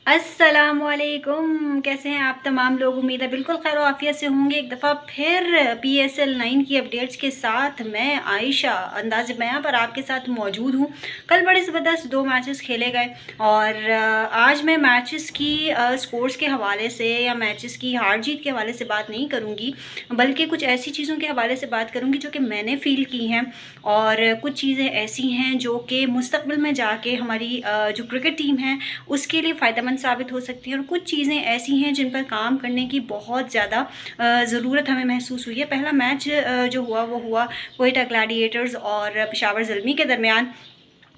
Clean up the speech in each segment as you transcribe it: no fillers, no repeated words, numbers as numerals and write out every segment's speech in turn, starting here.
अस्सलामुअलैकुम, कैसे हैं आप तमाम लोग। उम्मीद है बिल्कुल खैर आफियत से होंगे। एक दफ़ा फिर PSL 9 की अपडेट्स के साथ मैं आयशा अंदाज़ बयां पर आपके साथ मौजूद हूं। कल बड़े ज़बरदस्त 2 मैचेस खेले गए और आज मैं मैचेस की स्कोर्स के हवाले से या मैचेस की हार जीत के हवाले से बात नहीं करूंगी, बल्कि कुछ ऐसी चीज़ों के हवाले से बात करूंगी जो कि मैंने फ़ील की हैं और कुछ चीज़ें ऐसी हैं जो कि मुस्तक़बिल में जाके हमारी जो क्रिकेट टीम है उसके लिए फ़ायदेमंद साबित हो सकती है। और कुछ चीज़ें ऐसी हैं जिन पर काम करने की बहुत ज़्यादा ज़रूरत हमें महसूस हुई है। पहला मैच जो हुआ वो हुआ क्वेटा ग्लैडिएटर्स और पेशावर ज़ल्मी के दरमियान।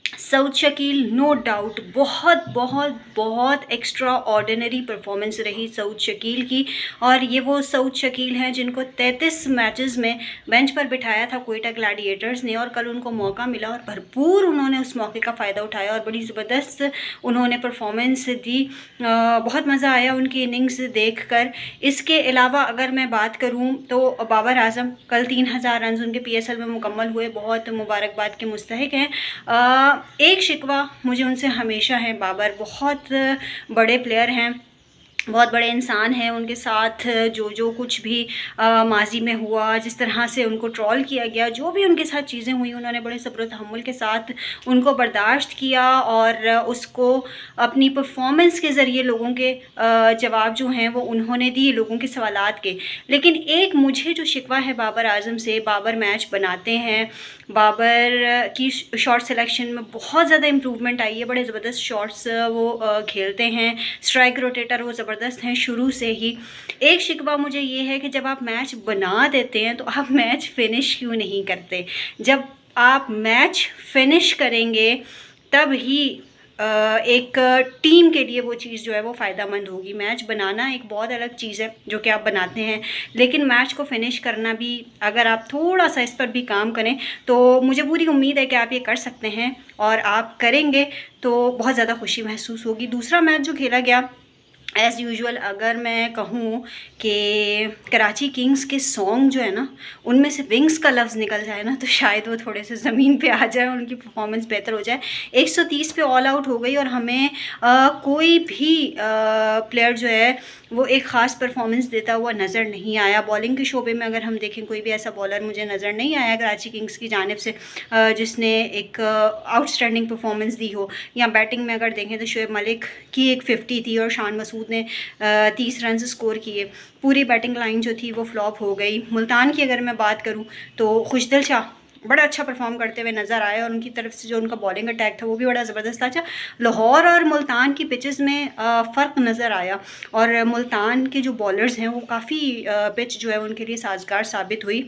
सऊद शकील नो डाउट बहुत बहुत बहुत एक्स्ट्रा ऑर्डिनरी परफॉर्मेंस रही सऊद शकील की। और ये वो सऊद शकील हैं जिनको 33 मैचेस में बेंच पर बिठाया था क्वेटा ग्लैडिएटर्स ने, और कल उनको मौका मिला और भरपूर उन्होंने उस मौके का फ़ायदा उठाया और बड़ी ज़बरदस्त उन्होंने परफॉर्मेंस दी। बहुत मज़ा आया उनकी इनिंग्स देख कर। इसके अलावा अगर मैं बात करूँ तो बाबर आजम कल 3000 रन उनके PSL में मुकम्मल हुए, बहुत मुबारकबाद के मुस्तहिक हैं। एक शिकवा मुझे उनसे हमेशा है, बाबर बहुत बड़े प्लेयर हैं, बहुत बड़े इंसान हैं। उनके साथ जो जो कुछ भी माजी में हुआ, जिस तरह से उनको ट्रोल किया गया, जो भी उनके साथ चीज़ें हुई, उन्होंने बड़े सब्र तहम्मुल के साथ उनको बर्दाश्त किया और उसको अपनी परफॉर्मेंस के ज़रिए लोगों के जवाब जो हैं वो उन्होंने दिए लोगों के सवालात के। लेकिन एक मुझे जो शिकवा है बाबर आजम से, बाबर मैच बनाते हैं, बाबर की शॉट सिलेक्शन में बहुत ज़्यादा इम्प्रूवमेंट आई है, बड़े ज़बरदस्त शॉट्स वो खेलते हैं, स्ट्राइक रोटेटर वो ज़बरदस्त हैं शुरू से ही। एक शिकवा मुझे ये है कि जब आप मैच बना देते हैं तो आप मैच फिनिश क्यों नहीं करते। जब आप मैच फिनिश करेंगे तब ही एक टीम के लिए वो चीज़ जो है वो फ़ायदेमंद होगी। मैच बनाना एक बहुत अलग चीज़ है जो कि आप बनाते हैं, लेकिन मैच को फिनिश करना भी, अगर आप थोड़ा सा इस पर भी काम करें तो मुझे पूरी उम्मीद है कि आप ये कर सकते हैं और आप करेंगे तो बहुत ज़्यादा खुशी महसूस होगी। दूसरा मैच जो खेला गया एज़ यूजुअल, अगर मैं कहूँ कि कराची किंग्स के सॉन्ग जो है ना उनमें से विंग्स का लफ्ज़ निकल जाए ना तो शायद वो थोड़े से ज़मीन पे आ जाए, उनकी परफॉर्मेंस बेहतर हो जाए। 130 पे ऑल आउट हो गई और हमें कोई भी प्लेयर जो है वो एक ख़ास परफॉर्मेंस देता हुआ नज़र नहीं आया। बॉलिंग के शोबे में अगर हम देखें कोई भी ऐसा बॉलर मुझे नज़र नहीं आया कराची किंग्स की जानिब से जिसने एक आउटस्टैंडिंग परफॉर्मेंस दी हो। या बैटिंग में अगर देखें तो शोएब मलिक की एक 50 थी और शान मसूद ने 30 रन स्कोर किए। पूरी बैटिंग लाइन जो थी वो फ्लॉप हो गई। मुल्तान की अगर मैं बात करूं तो खुशदिल शाह बड़ा अच्छा परफॉर्म करते हुए नज़र आए और उनकी तरफ से जो उनका बॉलिंग अटैक था वो भी बड़ा ज़बरदस्त था। अच्छा, लाहौर और मुल्तान की पिचेस में फ़र्क नज़र आया और मुल्तान के जो बॉलर्स हैं वो काफ़ी पिच जो है उनके लिए साजगार साबित हुई।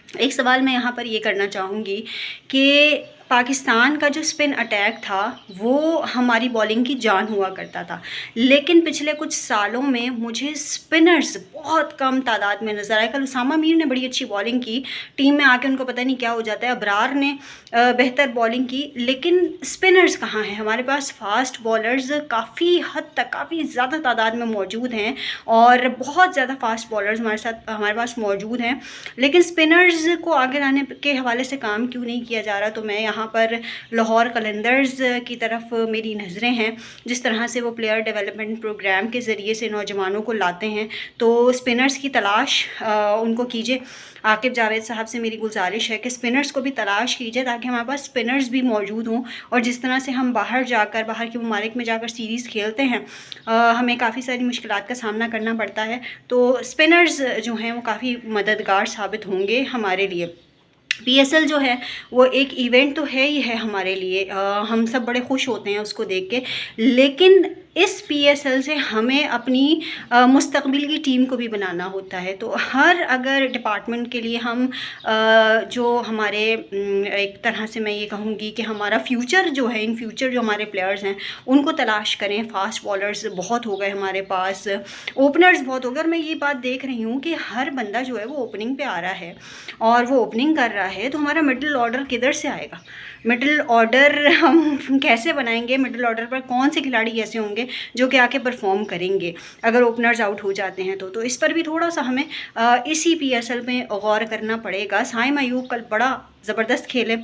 एक सवाल मैं यहाँ पर ये करना चाहूँगी कि पाकिस्तान का जो स्पिन अटैक था वो हमारी बॉलिंग की जान हुआ करता था, लेकिन पिछले कुछ सालों में मुझे स्पिनर्स बहुत कम तादाद में नज़र आए। कल उसामा मीर ने बड़ी अच्छी बॉलिंग की, टीम में आके उनको पता नहीं क्या हो जाता है। अबरार ने बेहतर बॉलिंग की, लेकिन स्पिनर्स कहाँ हैं। हमारे पास फास्ट बॉलर्स काफ़ी हद तक, काफ़ी ज़्यादा तादाद में मौजूद हैं और बहुत ज़्यादा फास्ट बॉलर्स हमारे पास मौजूद हैं, लेकिन स्पिनर्स को आगे लाने के हवाले से काम क्यों नहीं किया जा रहा। तो मैं यहाँ पर लाहौर कलंदर्स की तरफ मेरी नज़रें हैं। जिस तरह से वो प्लेयर डेवलपमेंट प्रोग्राम के ज़रिए से नौजवानों को लाते हैं, तो स्पिनर्स की तलाश उनको कीजिए। आकिब जावेद साहब से मेरी गुजारिश है कि स्पिनर्स को भी तलाश कीजिए ताकि हमारे पास स्पिनर्स भी मौजूद हों। और जिस तरह से हम बाहर के ममालिक में जाकर सीरीज़ खेलते हैं, हमें काफ़ी सारी मुश्किलात का सामना करना पड़ता है, तो स्पिनर्स जो हैं वो काफ़ी मददगार साबित होंगे हमारे लिए। PSL जो है वो एक इवेंट तो है ही है हमारे लिए, हम सब बड़े खुश होते हैं उसको देख के, लेकिन इस PSL से हमें अपनी मुस्तक़बिल की टीम को भी बनाना होता है। तो हर अगर डिपार्टमेंट के लिए हम जो हमारे एक तरह से मैं ये कहूँगी कि हमारा फ्यूचर जो है, इन फ्यूचर जो हमारे प्लेयर्स हैं उनको तलाश करें। फास्ट बॉलर्स बहुत हो गए हमारे पास, ओपनर्स बहुत हो गए, और मैं ये बात देख रही हूँ कि हर बंदा जो है वो ओपनिंग पे आ रहा है और वो ओपनिंग कर रहा है, तो हमारा मिडिल ऑर्डर किधर से आएगा। मिडिल ऑर्डर हम कैसे बनाएंगे, मिडिल ऑर्डर पर कौन से खिलाड़ी ऐसे होंगे जो कि आके परफॉर्म करेंगे अगर ओपनर्स आउट हो जाते हैं। तो इस पर भी थोड़ा सा हमें इसी PSL में गौर करना पड़ेगा। साइम अयूब कल बड़ा ज़बरदस्त खेले,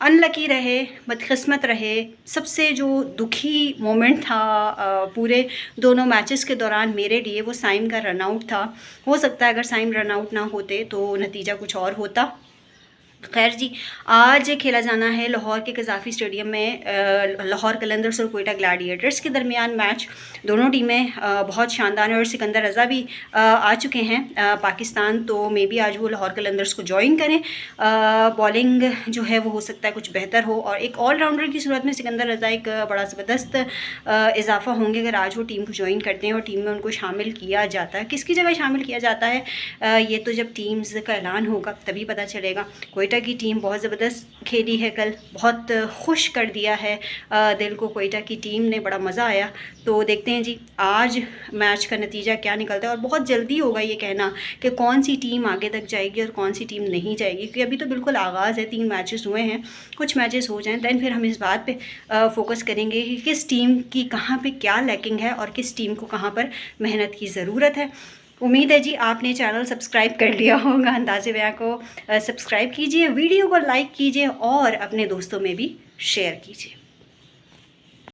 अनलकी रहे, बदकिस्मत रहे। सबसे जो दुखी मोमेंट था पूरे दोनों मैचेस के दौरान मेरे लिए वो साइम का रन आउट था। हो सकता है अगर साइम रन आउट ना होते तो नतीजा कुछ और होता। खैर जी, आज खेला जाना है लाहौर के कज़ाफ़ी स्टेडियम में लाहौर कलंदर्स और कोयटा ग्लैडिएटर्स के दरमियान मैच। दोनों टीमें बहुत शानदार हैं और सिकंदर रज़ा भी आ चुके हैं पाकिस्तान, तो मे बी आज वो लाहौर कलंदर्स को ज्वाइन करें। बॉलिंग जो है वो हो सकता है कुछ बेहतर हो, और एक ऑलराउंडर की सूरत में सिकंदर रज़ा एक बड़ा ज़बरदस्त इजाफा होंगे अगर आज वो टीम को ज्वाइन करते हैं और टीम में उनको शामिल किया जाता है। किसकी जगह शामिल किया जाता है ये तो जब टीम्स का ऐलान होगा तभी पता चलेगा। कोयटा की टीम बहुत ज़बरदस्त खेली है कल, बहुत खुश कर दिया है दिल को कोयटा की टीम ने, बड़ा मज़ा आया। तो देखते हैं जी आज मैच का नतीजा क्या निकलता है, और बहुत जल्दी होगा ये कहना कि कौन सी टीम आगे तक जाएगी और कौन सी टीम नहीं जाएगी, क्योंकि अभी तो बिल्कुल आगाज़ है, 3 मैचेस हुए हैं। कुछ मैचेस हो जाएं दैन फिर हम इस बात पे फोकस करेंगे कि किस टीम की कहाँ पे क्या लैकिंग है और किस टीम को कहाँ पर मेहनत की ज़रूरत है। उम्मीद है जी आपने चैनल सब्सक्राइब कर लिया होगा, अंदाज़े बयां को सब्सक्राइब कीजिए, वीडियो को लाइक कीजिए और अपने दोस्तों में भी शेयर कीजिए।